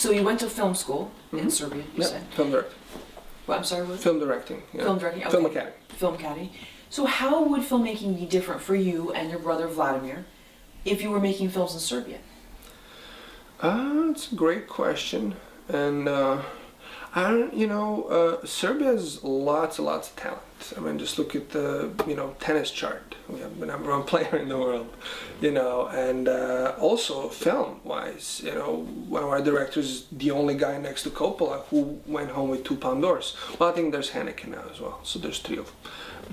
So you went to film school in Serbia, you said? Film directing. Well, I'm sorry, what? Film directing. Yeah. Film directing, okay. Film Academy. Film Academy. So how would filmmaking be different for you and your brother Vladimir if you were making films in Serbia? It's a great question, and Serbia has lots and lots of talent. I mean, just look at the tennis chart. We have the number one player in the world, and also film-wise, one of our directors is the only guy next to Coppola who went home with 2 Palme d'Ors. Well, I think there's Haneke now as well, so there's 3 of them.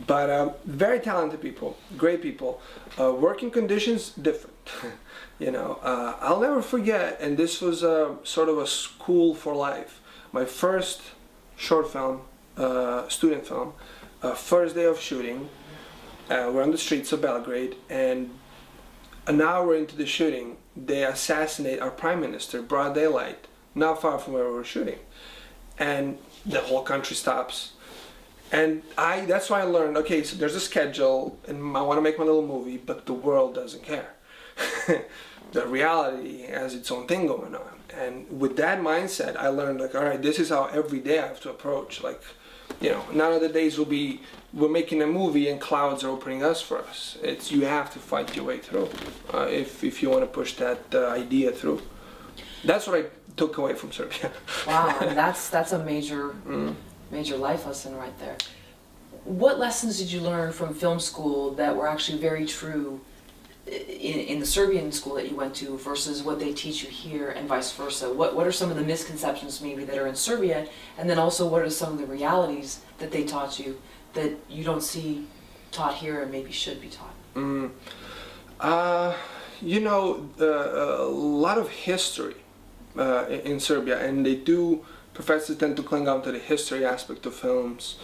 But very talented people, great people. Working conditions different. I'll never forget, and this was sort of a school for life. My first short film, student film, first day of shooting. We're on the streets of Belgrade, and an hour into the shooting, they assassinate our prime minister, broad daylight, not far from where we were shooting, and the whole country stops. And that's why I learned, okay, so there's a schedule, and I want to make my little movie, but the world doesn't care. The reality has its own thing going on. And with that mindset, I learned, like, all right, this is how every day I have to approach. Like, none of the days will be, we're making a movie and clouds are opening us for us. It's, you have to fight your way through if you want to push that idea through. That's what I took away from Serbia. Wow, that's a major life lesson right there. What lessons did you learn from film school that were actually very true in the Serbian school that you went to versus what they teach you here, and vice versa? What are some of the misconceptions maybe that are in Serbia, and then also what are some of the realities that they taught you that you don't see taught here and maybe should be taught? A lot of history in Serbia, and professors tend to cling on to the history aspect of films,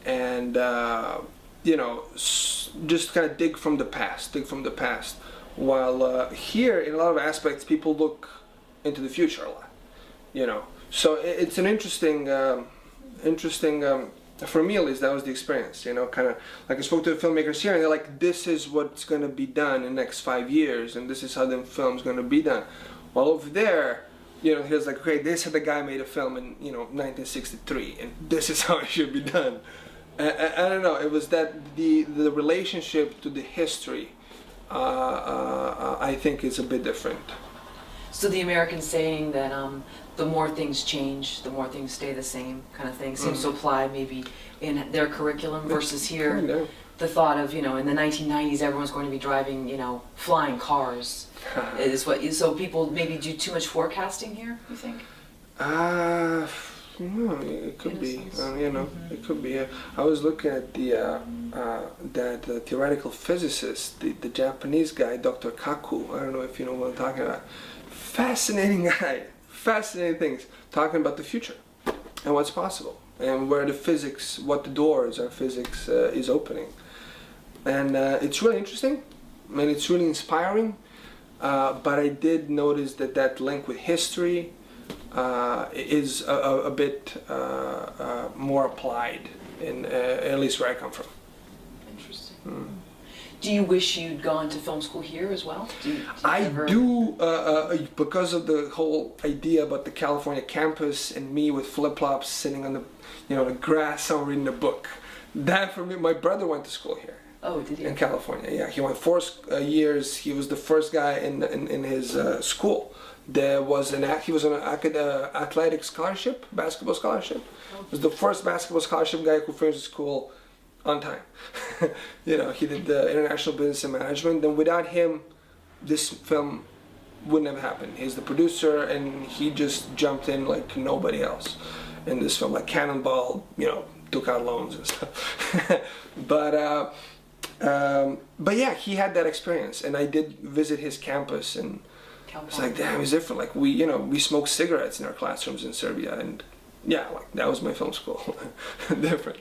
and just kind of dig from the past. While here, in a lot of aspects, people look into the future a lot. So it's an interesting, for me at least, that was the experience. Kind of like I spoke to the filmmakers here, and they're like, "This is what's going to be done in the next 5 years, and this is how the film's going to be done." While over there, he was like, "Okay, this is the guy made a film in 1963, and this is how it should be done." I don't know. It was that the relationship to the history, I think, is a bit different. So the American saying that the more things change, the more things stay the same, kind of thing, seems to apply maybe in their curriculum versus here. The thought of in the 1990s everyone's going to be driving flying cars is what. So people maybe do too much forecasting here, you think? No, it could be. It could be. I was looking at that theoretical physicist, the Japanese guy, Dr. Kaku. I don't know if you know what I'm talking about. Fascinating guy. Fascinating things. Talking about the future and what's possible and where the physics, what the doors our physics is opening. And it's really interesting. I mean, it's really inspiring. But I did notice that link with history is a bit more applied in at least where I come from. Interesting. Do you wish you'd gone to film school here as well? I do, because of the whole idea about the California campus and me with flip-flops sitting on the grass somewhere reading a book. That for me, my brother went to school here. Oh, did he? In California, yeah. He went 4 years. He was the first guy in his school. He was on an athletic scholarship, basketball scholarship. He was the first basketball scholarship guy who finished school on time. He did the international business and management. And without him, this film wouldn't have happened. He's the producer, and he just jumped in like nobody else in this film, like cannonball. Took out loans and stuff. But yeah, he had that experience, and I did visit his campus, and it's like, damn, it's different. Like we smoked cigarettes in our classrooms in Serbia, and yeah, like that was my film school. Different.